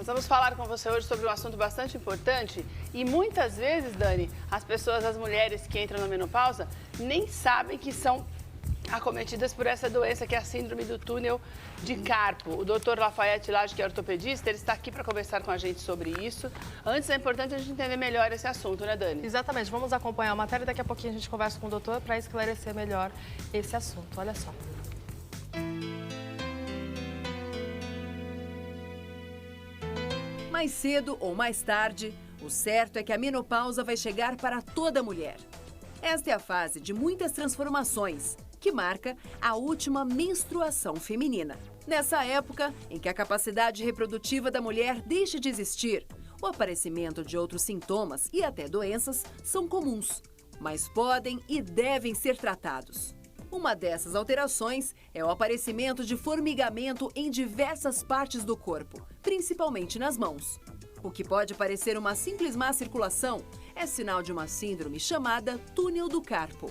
Nós vamos falar com você hoje sobre um assunto bastante importante e muitas vezes, Dani, as pessoas, as mulheres que entram na menopausa, nem sabem que são acometidas por essa doença que é a síndrome do túnel de Carpo. O doutor Lafayette Lage, que é ortopedista, ele está aqui para conversar com a gente sobre isso. Antes, é importante a gente entender melhor esse assunto, né, Dani? Exatamente. Vamos acompanhar a matéria e daqui a pouquinho a gente conversa com o doutor para esclarecer melhor esse assunto. Olha só. Mais cedo ou mais tarde, o certo é que a menopausa vai chegar para toda mulher. Esta é a fase de muitas transformações, que marca a última menstruação feminina. Nessa época, em que a capacidade reprodutiva da mulher deixa de existir, o aparecimento de outros sintomas e até doenças são comuns, mas podem e devem ser tratados. Uma dessas alterações é o aparecimento de formigamento em diversas partes do corpo, principalmente nas mãos. O que pode parecer uma simples má circulação é sinal de uma síndrome chamada túnel do carpo.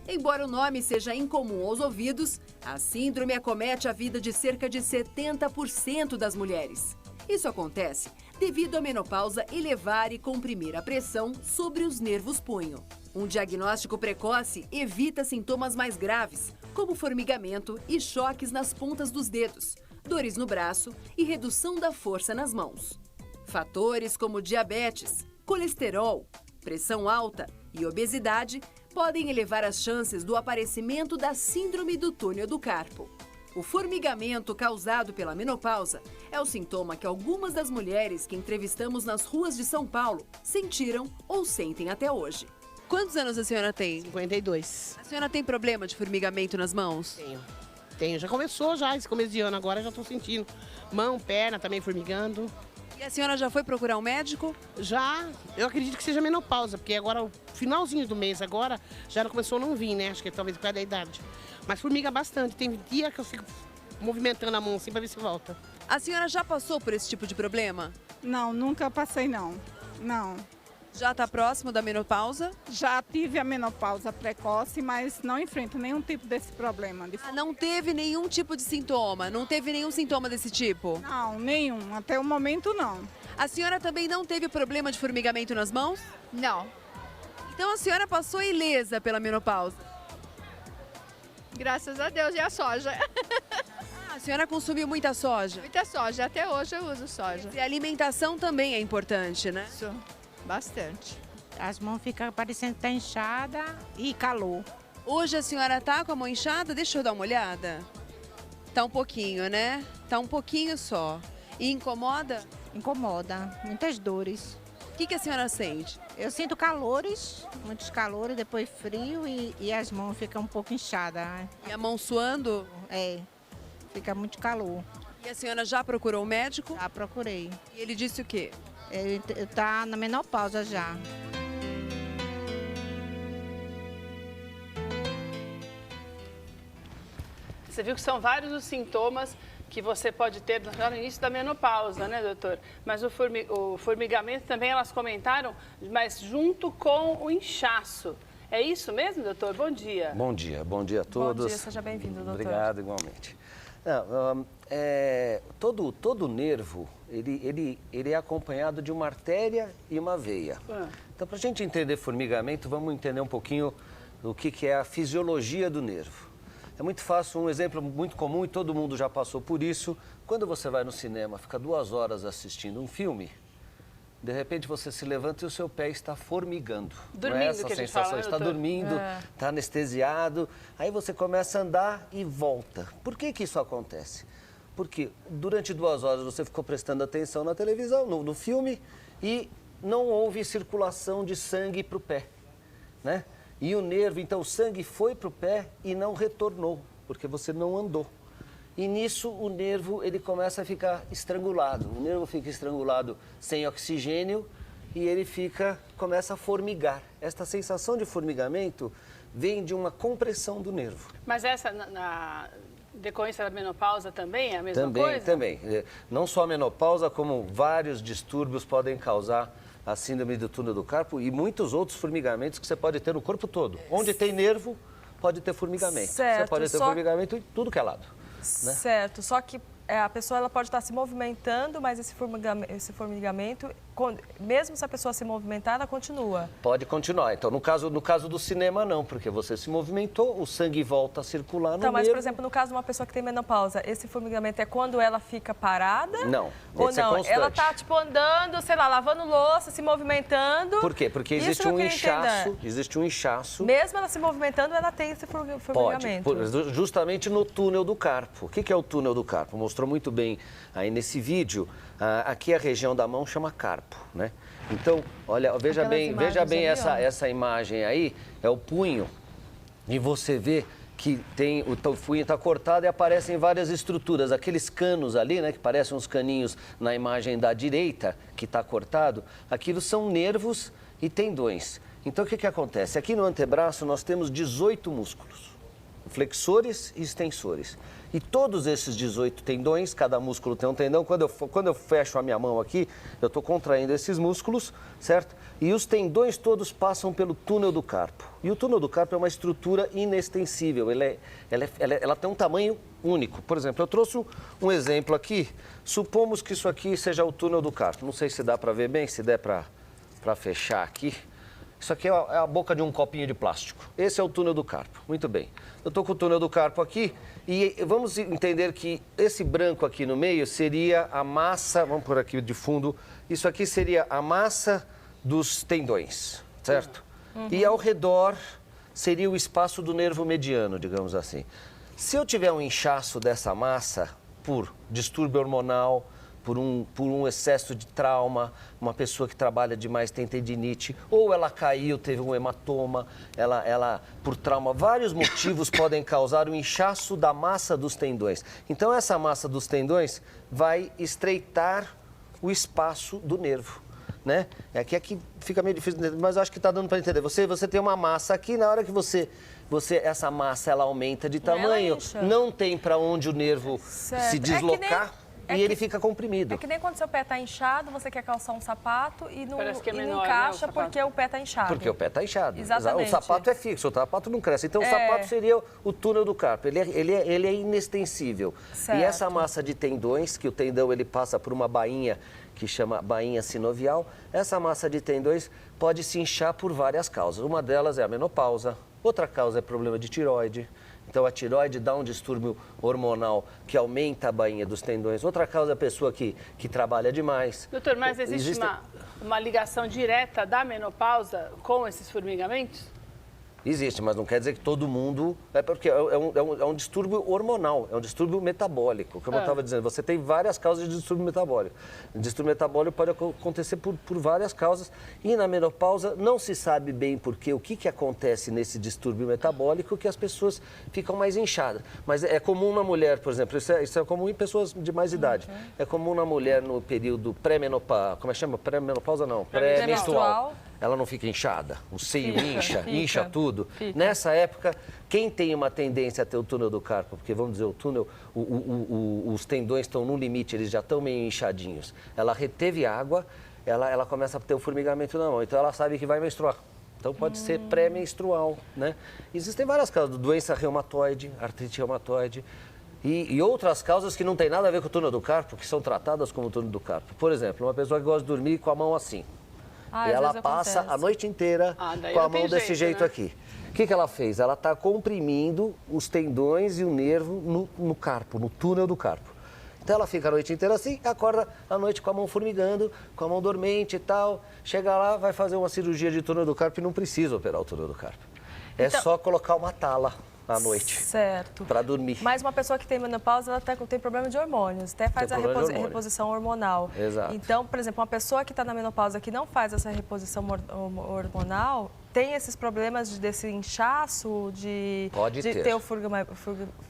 Embora o nome seja incomum aos ouvidos, a síndrome acomete a vida de cerca de 70% das mulheres. Isso acontece devido à menopausa elevar e comprimir a pressão sobre os nervos punho. Um diagnóstico precoce evita sintomas mais graves, como formigamento e choques nas pontas dos dedos, dores no braço e redução da força nas mãos. Fatores como diabetes, colesterol, pressão alta e obesidade podem elevar as chances do aparecimento da síndrome do túnel do carpo. O formigamento causado pela menopausa é o sintoma que algumas das mulheres que entrevistamos nas ruas de São Paulo sentiram ou sentem até hoje. Quantos anos a senhora tem? 52. A senhora tem problema de formigamento nas mãos? Tenho. Já começou esse começo de ano, agora já estou sentindo. Mão, perna também formigando. E a senhora já foi procurar um médico? Já, eu acredito que seja menopausa, porque agora, o finalzinho do mês agora, já não começou a não vir, né? Acho que talvez por causa da idade. Mas formiga bastante, tem dia que eu fico movimentando a mão assim para ver se volta. A senhora já passou por esse tipo de problema? Não, nunca passei não. Não. Já está próximo da menopausa? Já tive a menopausa precoce, mas não enfrento nenhum tipo desse problema. Não teve nenhum tipo de sintoma? Não teve nenhum sintoma desse tipo? Não, nenhum. Até o momento, não. A senhora também não teve problema de formigamento nas mãos? Não. Então a senhora passou ilesa pela menopausa? Graças a Deus, e a soja. A senhora consumiu muita soja? Muita soja, até hoje eu uso soja. E a alimentação também é importante, né? Isso, bastante. As mãos ficam parecendo que tá inchada e calor. Hoje a senhora tá com a mão inchada? Deixa eu dar uma olhada. Tá um pouquinho, né? Tá um pouquinho só. E incomoda? Incomoda, muitas dores. O que a senhora sente? Eu sinto calores, muitos calores, depois frio e as mãos ficam um pouco inchadas. E a mão suando? É, fica muito calor. E a senhora já procurou o médico? Já procurei. E ele disse o quê? Ele tá na menopausa já. Você viu que são vários os sintomas que você pode ter no início da menopausa, né, doutor? Mas o formigamento também elas comentaram, mas junto com o inchaço. É isso mesmo, doutor? Bom dia. Bom dia a todos. Bom dia, seja bem-vindo, doutor. Obrigado, igualmente. Não, todo nervo, ele é acompanhado de uma artéria e uma veia. Então, para a gente entender formigamento, vamos entender um pouquinho o que é a fisiologia do nervo. É muito fácil, um exemplo muito comum e todo mundo já passou por isso. Quando você vai no cinema, fica 2 horas assistindo um filme, de repente você se levanta e o seu pé está formigando. Dormindo, não é essa que a gente sensação, fala, né, está doutor? dormindo, está anestesiado, aí você começa a andar e volta. Por que isso acontece? Porque durante 2 horas você ficou prestando atenção na televisão, no filme, e não houve circulação de sangue para o pé, né? E o nervo, então o sangue foi para o pé e não retornou, porque você não andou. E nisso o nervo ele começa a ficar estrangulado. O nervo fica estrangulado sem oxigênio e ele começa a formigar. Esta sensação de formigamento vem de uma compressão do nervo. Mas essa, na decorrência da menopausa também é a mesma coisa? Também. Não só a menopausa, como vários distúrbios podem causar a síndrome do túnel do carpo e muitos outros formigamentos que você pode ter no corpo todo. Onde tem nervo, pode ter formigamento. Certo, Você pode ter formigamento em tudo que é lado. Né? Certo, só que a pessoa ela pode estar se movimentando, mas esse formigamento, mesmo se a pessoa se movimentar, ela continua. Pode continuar. Então, no caso do cinema, não, porque você se movimentou, o sangue volta a circular no Então, mas, nervo. por exemplo, no caso de uma pessoa que tem menopausa, esse formigamento é quando ela fica parada? Não. Ou Esse é não? constante. Ela tá, tipo, andando, sei lá, lavando louça, se movimentando. Por quê? Porque Isso existe que eu um queria inchaço. entender. Existe um inchaço. Mesmo ela se movimentando, ela tem esse formigamento. Pode, justamente no túnel do carpo. O que é o túnel do carpo? Mostrou muito bem aí nesse vídeo. Aqui a região da mão chama carpo, né? Então, olha, veja bem essa imagem aí, é o punho. E você vê que tem o punho está cortado e aparecem várias estruturas. Aqueles canos ali, né, que parecem uns caninhos na imagem da direita, que está cortado, aquilo são nervos e tendões. Então, o que acontece? Aqui no antebraço nós temos 18 músculos, flexores e extensores. E todos esses 18 tendões, cada músculo tem um tendão. Quando eu fecho a minha mão aqui, eu estou contraindo esses músculos, certo? E os tendões todos passam pelo túnel do carpo. E o túnel do carpo é uma estrutura inextensível, ela tem um tamanho único. Por exemplo, eu trouxe um exemplo aqui. Supomos que isso aqui seja o túnel do carpo. Não sei se dá para ver bem, se der para fechar aqui. Isso aqui é a boca de um copinho de plástico. Esse é o túnel do carpo. Muito bem. Eu estou com o túnel do carpo aqui e vamos entender que esse branco aqui no meio seria a massa, vamos por aqui de fundo, isso aqui seria a massa dos tendões, certo? E ao redor seria o espaço do nervo mediano, digamos assim. Se eu tiver um inchaço dessa massa por distúrbio hormonal, por um excesso de trauma, uma pessoa que trabalha demais tem tendinite, ou ela caiu, teve um hematoma, ela por trauma, vários motivos podem causar o inchaço da massa dos tendões. Então essa massa dos tendões vai estreitar o espaço do nervo, né? Aqui fica meio difícil, mas eu acho que está dando para entender. Você tem uma massa aqui, na hora que essa massa ela aumenta de tamanho, não tem para onde o nervo se deslocar. Ele fica comprimido. É que nem quando seu pé está inchado, você quer calçar um sapato e não, Parece que é menor, não encaixa, né, porque o pé está inchado. Porque o pé está inchado. Exatamente. O sapato é fixo, o sapato não cresce. Então, o sapato seria o túnel do carpo. Ele é inextensível. Certo. E essa massa de tendões, que o tendão ele passa por uma bainha que chama bainha sinovial, essa massa de tendões pode se inchar por várias causas. Uma delas é a menopausa, outra causa é problema de tireoide. Então, a tireoide dá um distúrbio hormonal que aumenta a bainha dos tendões. Outra causa é a pessoa que trabalha demais. Doutor, mas existe uma ligação direta da menopausa com esses formigamentos? Existe, mas não quer dizer que todo mundo... É porque é um distúrbio hormonal, é um distúrbio metabólico. Como eu estava dizendo, você tem várias causas de distúrbio metabólico. O distúrbio metabólico pode acontecer por várias causas. E na menopausa não se sabe bem por quê, o que acontece nesse distúrbio metabólico que as pessoas ficam mais inchadas. Mas é comum na mulher, por exemplo, isso é comum em pessoas de mais idade. É comum na mulher no período pré-menopausa, como é que chama? Pré-menopausa não, pré-menstrual. Ela não fica inchada, o seio incha tudo. Nessa época, quem tem uma tendência a ter o túnel do carpo, porque vamos dizer, o túnel, os tendões estão no limite, eles já estão meio inchadinhos. Ela reteve água, ela começa a ter o formigamento na mão, então ela sabe que vai menstruar. Então pode ser pré-menstrual, né? Existem várias causas, doença reumatoide, artrite reumatoide. E outras causas que não tem nada a ver com o túnel do carpo, que são tratadas como túnel do carpo. Por exemplo, uma pessoa que gosta de dormir com a mão assim. E ela passa a noite inteira com a mão desse jeito, né? Aqui. O que ela fez? Ela está comprimindo os tendões e o nervo no carpo, no túnel do carpo. Então ela fica a noite inteira assim, acorda à noite com a mão formigando, com a mão dormente e tal. Chega lá, vai fazer uma cirurgia de túnel do carpo e não precisa operar o túnel do carpo. É só colocar uma tala à noite. Certo. Para dormir. Mas uma pessoa que tem menopausa, ela tem problema de hormônios, até faz a reposição hormonal. Exato. Então, por exemplo, uma pessoa que está na menopausa que não faz essa reposição hormonal, tem esses problemas desse inchaço, de ter o formigamento?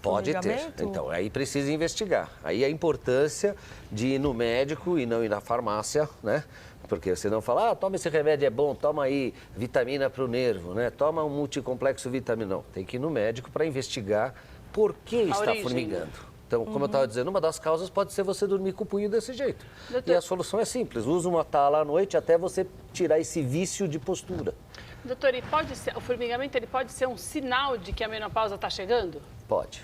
Pode ter. Então, aí precisa investigar. Aí a importância de ir no médico e não ir na farmácia, né? Porque você não fala, toma esse remédio, é bom, toma aí vitamina para o nervo, né? Toma um multicomplexo vitamina. Não, tem que ir no médico para investigar por que está formigando. Então, como eu estava dizendo, uma das causas pode ser você dormir com o punho desse jeito. Doutor... E a solução é simples, usa uma tala à noite até você tirar esse vício de postura. Doutor, e o formigamento ele pode ser um sinal de que a menopausa está chegando? Pode.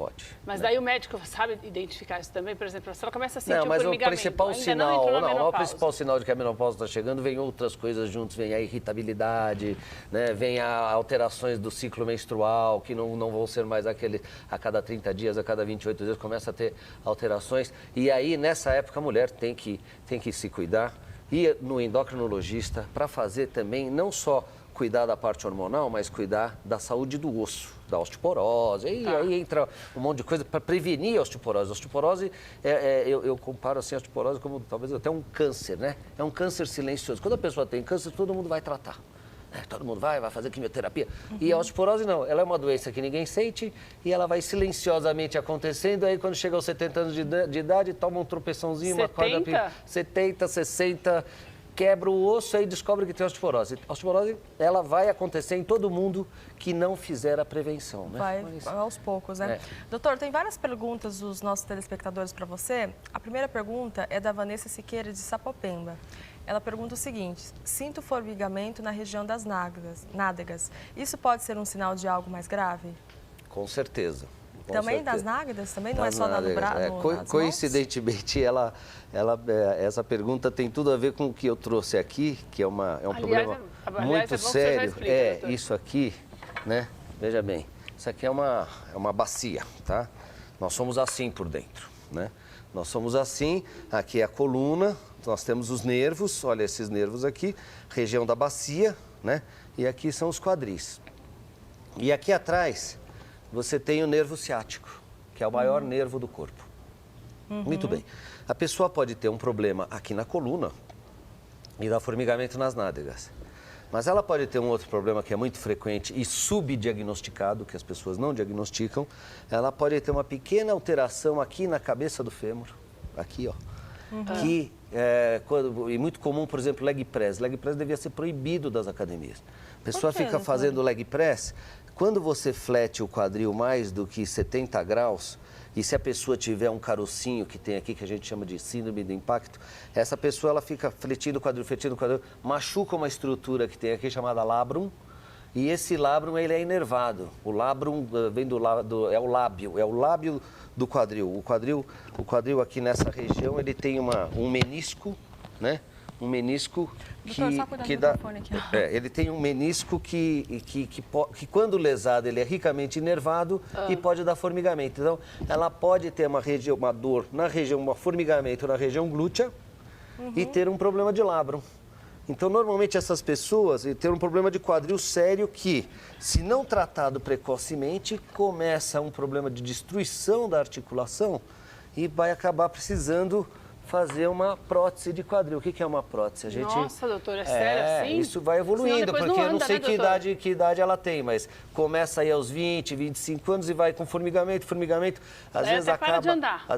pode. Mas né? daí o médico sabe identificar isso também? Por exemplo, se ela começa a sentir não, mas o principal sinal, o principal sinal de que a menopausa está chegando, vem outras coisas juntos, vem a irritabilidade, né? Vem alterações do ciclo menstrual, que não vão ser mais aquele a cada 30 dias, a cada 28 dias, começa a ter alterações. E aí, nessa época, a mulher tem que se cuidar, ir no endocrinologista para fazer também, não só cuidar da parte hormonal, mas cuidar da saúde do osso, da osteoporose. E aí entra um monte de coisa para prevenir a osteoporose. A osteoporose, eu comparo assim a osteoporose como talvez até um câncer, né? É um câncer silencioso. Quando a pessoa tem câncer, todo mundo vai tratar. Todo mundo vai fazer quimioterapia. E a osteoporose não, ela é uma doença que ninguém sente e ela vai silenciosamente acontecendo. Aí quando chega aos 70 anos de idade, toma um tropeçãozinho, uma corda... 70, 60... quebra o osso e descobre que tem osteoporose. A osteoporose, ela vai acontecer em todo mundo que não fizer a prevenção, né? Vai aos poucos, né? Doutor, tem várias perguntas dos nossos telespectadores para você. A primeira pergunta é da Vanessa Siqueira, de Sapopemba. Ela pergunta o seguinte: sinto formigamento na região das nádegas. Isso pode ser um sinal de algo mais grave? Com certeza. Também das nádegas? Também não é só no braço? Coincidentemente, essa pergunta tem tudo a ver com o que eu trouxe aqui, que é um problema muito sério. Isso aqui, né? Veja bem, isso aqui é uma bacia, tá? Nós somos assim por dentro, né? Nós somos assim, aqui é a coluna, nós temos os nervos, olha esses nervos aqui, região da bacia, né? E aqui são os quadris. E aqui atrás você tem o nervo ciático, que é o maior nervo do corpo. Muito bem. A pessoa pode ter um problema aqui na coluna e dar formigamento nas nádegas. Mas ela pode ter um outro problema que é muito frequente e subdiagnosticado, que as pessoas não diagnosticam. Ela pode ter uma pequena alteração aqui na cabeça do fêmur, aqui, ó. Que e muito comum, por exemplo, leg press. Leg press devia ser proibido das academias. A pessoa fica fazendo leg press. Quando você flete o quadril mais do que 70 graus, e se a pessoa tiver um carocinho que tem aqui, que a gente chama de síndrome do impacto, essa pessoa ela fica fletindo o quadril, machuca uma estrutura que tem aqui chamada labrum, e esse labrum ele é inervado. O labrum vem é o lábio do quadril. O quadril aqui nessa região, ele tem um menisco, né? Um menisco que dá... ele tem um menisco que quando lesado, ele é ricamente inervado e pode dar formigamento. Então, ela pode ter uma dor na região, um formigamento na região glútea e ter um problema de labrum. Então, normalmente, essas pessoas têm um problema de quadril sério que, se não tratado precocemente, começa um problema de destruição da articulação e vai acabar precisando fazer uma prótese de quadril. O que é uma prótese? Nossa, doutor, é sério assim? Isso vai evoluindo, porque eu não sei que idade ela tem, mas começa aí aos 20, 25 anos e vai com formigamento. Às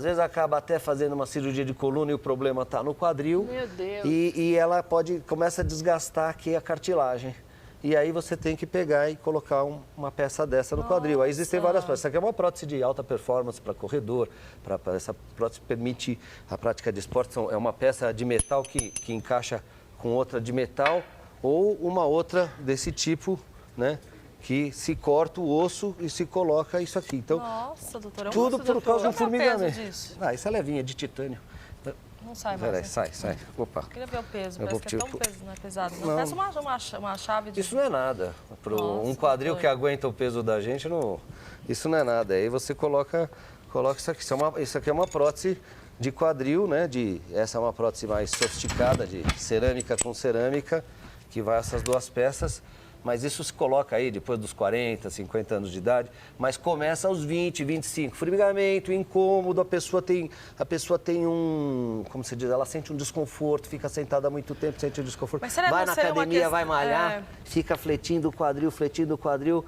vezes acaba até fazendo uma cirurgia de coluna e o problema está no quadril. Meu Deus. E ela começa a desgastar aqui a cartilagem. E aí você tem que pegar e colocar uma peça dessa no quadril. Aí existem várias peças. Essa aqui é uma prótese de alta performance para corredor. Essa prótese permite a prática de esporte. É uma peça de metal que encaixa com outra de metal ou uma outra desse tipo, né? Que se corta o osso e se coloca isso aqui. Então, nossa, doutora, tudo por causa do formigamento. Disso? Isso é levinha, de titânio. Não sai mais. Sai. Opa. Eu queria ver o peso, parece que é tão peso, não é pesado. Não. Parece uma chave de... Isso não é nada. Um quadril que aguenta o peso da gente, isso não é nada. Aí você coloca isso aqui. Isso aqui é uma prótese de quadril, né? Essa é uma prótese mais sofisticada, de cerâmica com cerâmica, que vai essas duas peças. Mas isso se coloca aí depois dos 40, 50 anos de idade, mas começa aos 20, 25. Formigamento, incômodo, a pessoa tem como se diz, ela sente um desconforto, fica sentada há muito tempo, sente um desconforto. Vai na academia, vai malhar, fica fletindo o quadril.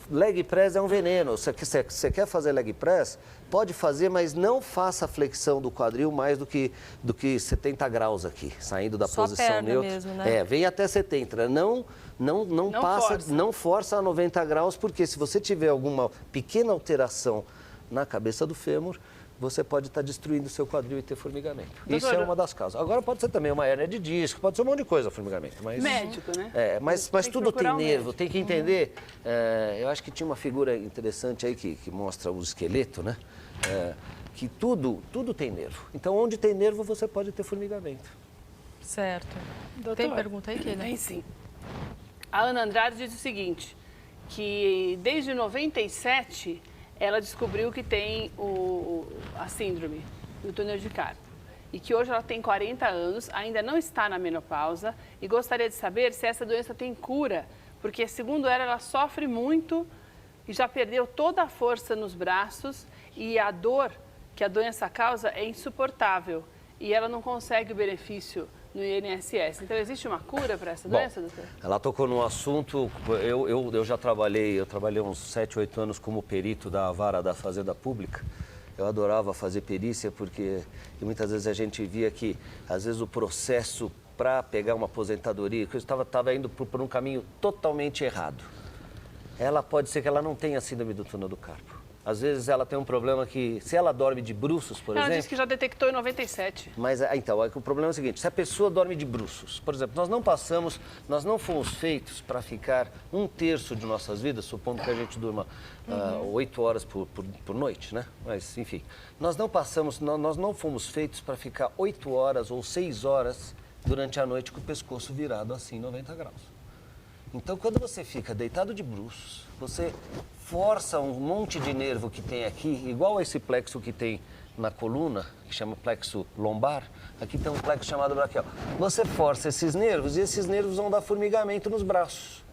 Leg press é um veneno. Você quer fazer leg press? Pode fazer, mas não faça a flexão do quadril mais do que 70 graus aqui, saindo da posição neutra. Mesmo, né? Vem até 70. Não força a 90 graus, porque se você tiver alguma pequena alteração na cabeça do fêmur, você pode estar destruindo o seu quadril e ter formigamento. Isso Doutora, é uma das causas. Agora pode ser também uma hérnia de disco, pode ser um monte de coisa, formigamento. Mas, médico, né? mas Tem que tudo tem procurar um nervo, médico. tem que entender. Eu acho que tinha uma figura interessante aí que mostra o esqueleto, né? Que tudo tem nervo. Então, onde tem nervo, você pode ter formigamento. Certo. Doutor, Tem pergunta aí, Keila? Tem sim. A Ana Andrade diz o seguinte, que desde 97 ela descobriu que tem a síndrome do túnel de carpo. E que hoje ela tem 40 anos, ainda não está na menopausa e gostaria de saber se essa doença tem cura, porque segundo ela sofre muito e já perdeu toda a força nos braços e a dor que a doença causa é insuportável e ela não consegue o benefício no INSS. Então, existe uma cura para essa doença, doutor? Ela tocou num assunto, eu já trabalhei uns 7, 8 anos como perito da vara da Fazenda Pública. Eu adorava fazer perícia porque muitas vezes a gente via que, às vezes, o processo para pegar uma aposentadoria, que eu estava indo por um caminho totalmente errado. Ela pode ser que ela não tenha síndrome do túnel do carpo. Às vezes ela tem um problema que, se ela dorme de bruços, por exemplo... Ela disse que já detectou em 97. Mas, então, o problema é o seguinte, se a pessoa dorme de bruços, por exemplo, nós não fomos feitos para ficar 1/3 de nossas vidas, supondo que a gente durma 8 horas por noite, né? Mas, enfim, nós não fomos feitos para ficar 8 horas ou 6 horas durante a noite com o pescoço virado assim, 90 graus. Então, quando você fica deitado de bruços, você força um monte de nervo que tem aqui, igual a esse plexo que tem na coluna, que chama plexo lombar, aqui tem um plexo chamado braquial. Você força esses nervos e esses nervos vão dar formigamento nos braços.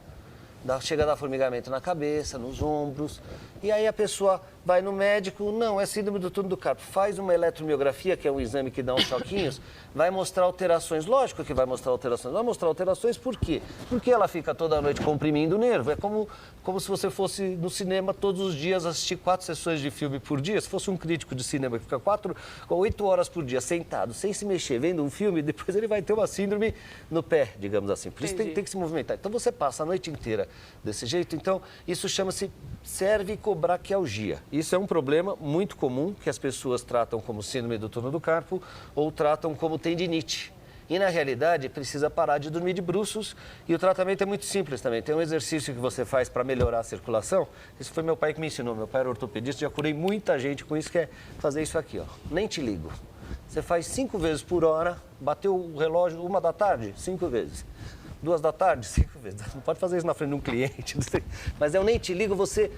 Chega a dar formigamento na cabeça, nos ombros, e aí a pessoa vai no médico, não, é síndrome do túnel do carpo, faz uma eletromiografia, que é um exame que dá uns choquinhos, vai mostrar alterações, lógico que vai mostrar alterações, por quê? Porque ela fica toda noite comprimindo o nervo, é como se você fosse no cinema todos os dias assistir 4 sessões de filme por dia, se fosse um crítico de cinema que fica 8 horas por dia sentado, sem se mexer, vendo um filme, depois ele vai ter uma síndrome no pé, digamos assim, por isso tem que se movimentar. Então você passa a noite inteira desse jeito, então isso chama-se cervicobraquialgia. Isso é um problema muito comum que as pessoas tratam como síndrome do túnel do carpo ou tratam como tendinite. E na realidade precisa parar de dormir de bruços e o tratamento é muito simples também. Tem um exercício que você faz para melhorar a circulação. Esse foi meu pai que me ensinou, meu pai era ortopedista, já curei muita gente com isso, que é fazer isso aqui, ó. Nem te ligo. Você faz 5 vezes por hora, bateu o relógio 1 da tarde, 5 vezes. 2 da tarde, 5 vezes. Não pode fazer isso na frente de um cliente. Mas eu nem te ligo, você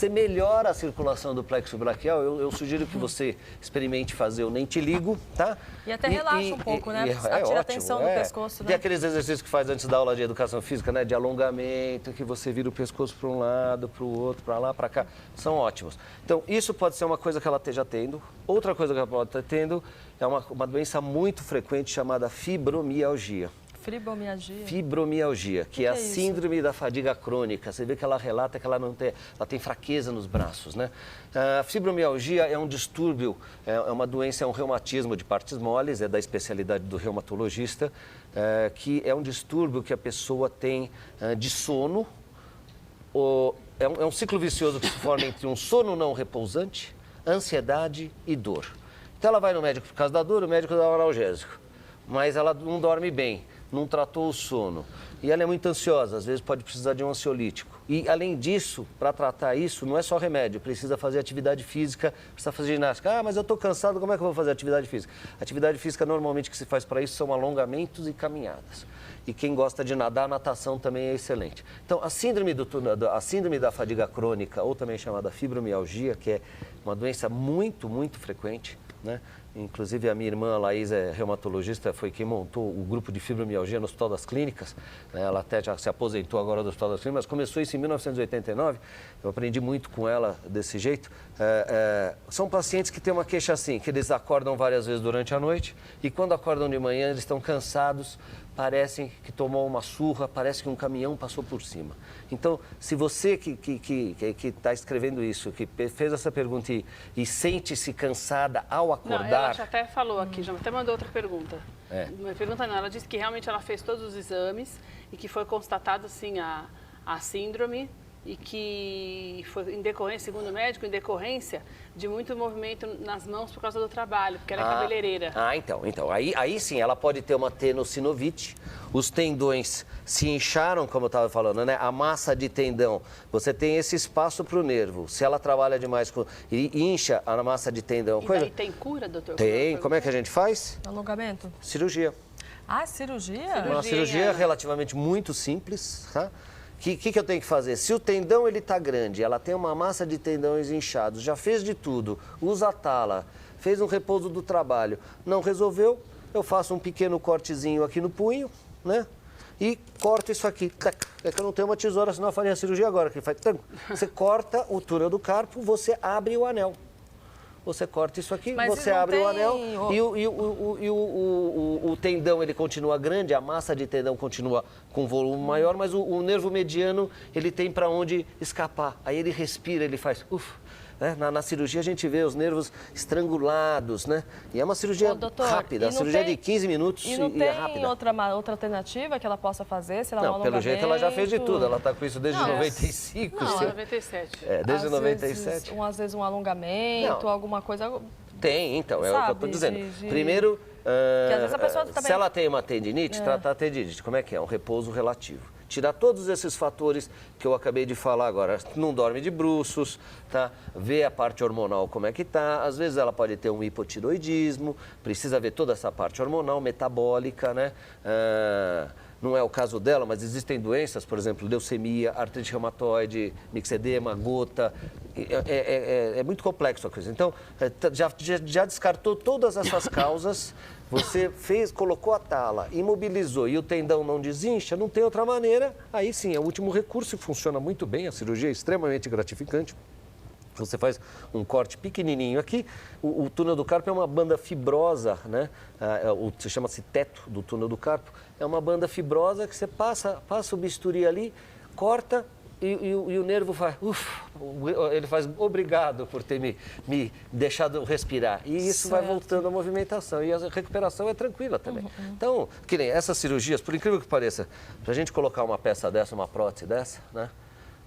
melhora a circulação do plexo braquial. Eu sugiro que você experimente fazer o nem te ligo, tá? E até relaxa um pouco, né? Tira a tensão do pescoço, né? Tem aqueles exercícios que faz antes da aula de educação física, né? De alongamento, que você vira o pescoço para um lado, para o outro, para lá, para cá. São ótimos. Então, isso pode ser uma coisa que ela esteja tendo. Outra coisa que ela pode estar tendo é uma doença muito frequente chamada fibromialgia. Fibromialgia, que é a síndrome da fadiga crônica. Você vê que ela relata que ela tem fraqueza nos braços, né? A fibromialgia é um distúrbio, é uma doença, é um reumatismo de partes moles, é da especialidade do reumatologista, que é um distúrbio que a pessoa tem de sono. É um ciclo vicioso que se forma entre um sono não repousante, ansiedade e dor. Então ela vai no médico por causa da dor, o médico dá um analgésico, mas ela não dorme bem. Não tratou o sono. E ela é muito ansiosa, às vezes pode precisar de um ansiolítico. E, além disso, para tratar isso, não é só remédio, precisa fazer atividade física, precisa fazer ginástica. Ah, mas eu estou cansado, como é que eu vou fazer atividade física? Atividade física, normalmente, que se faz para isso são alongamentos e caminhadas. E quem gosta de nadar, natação também é excelente. Então, a síndrome da fadiga crônica, ou também chamada fibromialgia, que é uma doença muito, muito frequente, né? Inclusive, a minha irmã, a Laís, é reumatologista, foi quem montou o grupo de fibromialgia no Hospital das Clínicas. Ela até já se aposentou agora do Hospital das Clínicas, mas começou isso em 1989. Eu aprendi muito com ela desse jeito. São pacientes que têm uma queixa assim, que eles acordam várias vezes durante a noite e quando acordam de manhã eles estão cansados, parecem que tomou uma surra, parece que um caminhão passou por cima. Então, se você que está escrevendo isso, que fez essa pergunta e sente-se cansada ao acordar... Não, ela já até falou aqui, já até mandou outra pergunta. Uma pergunta não, ela disse que realmente ela fez todos os exames e que foi constatado, sim, a síndrome e que foi em decorrência, segundo o médico, em decorrência de muito movimento nas mãos por causa do trabalho, porque ela é cabeleireira. Então. Aí sim, ela pode ter uma tenossinovite, os tendões se incharam, como eu estava falando, né? A massa de tendão, você tem esse espaço para o nervo. Se ela trabalha demais e incha a massa de tendão... E daí tem cura, doutor? Tem. Como é que a gente faz? Alongamento? Cirurgia. Ah, cirurgia? Uma cirurgia relativamente muito simples, tá? O que eu tenho que fazer? Se o tendão ele tá grande, ela tem uma massa de tendões inchados, já fez de tudo, usa a tala, fez um repouso do trabalho, não resolveu, eu faço um pequeno cortezinho aqui no punho, né? E corto isso aqui. É que eu não tenho uma tesoura, senão eu faria a cirurgia agora. Que faz... Você corta o túnel do carpo, você abre o anel. Você corta isso aqui, mas você abre o anel e o tendão ele continua grande, a massa de tendão continua com volume maior, mas o nervo mediano ele tem para onde escapar. Aí ele respira, ele faz né? Na cirurgia a gente vê os nervos estrangulados, né? E é uma cirurgia rápida, a cirurgia de 15 minutos e não e é rápida. tem outra alternativa que ela possa fazer, se ela não, pelo jeito ela já fez de tudo, ela está com isso desde 95. Não, 97. Desde 97. Às vezes um alongamento, alguma coisa... Tem, então, é o que eu estou dizendo. Primeiro, às vezes a pessoa também... se ela tem uma tendinite, tratar a tendinite, como é que é? Um repouso relativo. Tirar todos esses fatores que eu acabei de falar agora. Não dorme de bruços, tá? Ver a parte hormonal como é que tá. Às vezes ela pode ter um hipotiroidismo, precisa ver toda essa parte hormonal, metabólica, né? Não é o caso dela, mas existem doenças, por exemplo, leucemia, artrite reumatoide, mixedema, gota. É muito complexo a coisa. Então, já descartou todas essas causas, você colocou a tala, imobilizou e o tendão não desincha, não tem outra maneira. Aí sim, é o último recurso e funciona muito bem, a cirurgia é extremamente gratificante. Você faz um corte pequenininho aqui, o túnel do carpo é uma banda fibrosa, né? Chama-se teto do túnel do carpo. É uma banda fibrosa que você passa o bisturi ali, corta e o nervo faz, ele faz obrigado por ter me deixado respirar. E isso vai voltando à movimentação e a recuperação é tranquila também. Então, que nem essas cirurgias, por incrível que pareça, para a gente colocar uma peça dessa, uma prótese dessa, né?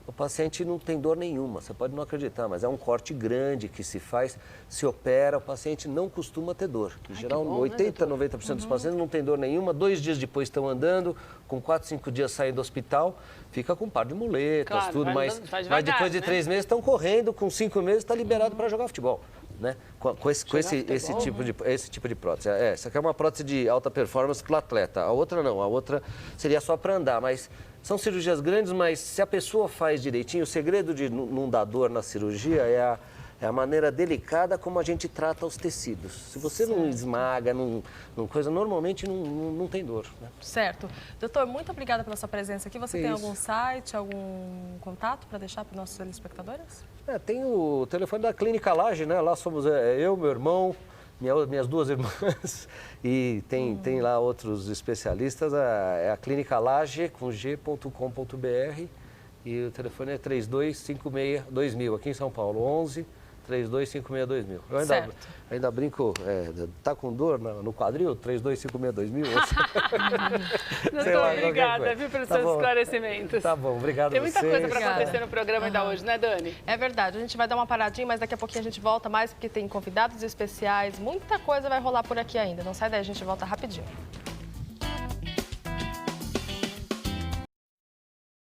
O paciente não tem dor nenhuma, você pode não acreditar, mas é um corte grande que se faz, se opera, o paciente não costuma ter dor. Em geral, 80%, 90% dos pacientes não tem dor nenhuma, 2 dias depois estão andando, com 4, 5 dias saindo do hospital, fica com um par de muletas, tudo, mas depois de 3 meses estão correndo, com 5 meses está liberado para jogar futebol. Né? Com esse tipo de prótese. Essa aqui é uma prótese de alta performance para o atleta, a outra não, a outra seria só para andar, mas são cirurgias grandes, mas se a pessoa faz direitinho, o segredo de não dar dor na cirurgia é a maneira delicada como a gente trata os tecidos. Se você não esmaga, não coisa, normalmente não tem dor. Né? Certo. Doutor, muito obrigada pela sua presença aqui. Você tem algum site, algum contato para deixar para os nossos telespectadores? Tem o telefone da Clínica Laje, né? Lá somos eu, meu irmão, minhas 2 irmãs e tem lá outros especialistas. É a Clínica Laje, com g.com.br e o telefone é 3256-2000, aqui em São Paulo, 11 3256-2000. Eu ainda brinco, tá com dor no quadril? 3256-2000. Doutor, obrigada, viu, pelos seus esclarecimentos. Tá bom, obrigado. Tem muita coisa para acontecer no programa ainda hoje, né, Dani? É verdade, a gente vai dar uma paradinha, mas daqui a pouquinho a gente volta mais, porque tem convidados especiais, muita coisa vai rolar por aqui ainda. Não sai daí, a gente volta rapidinho.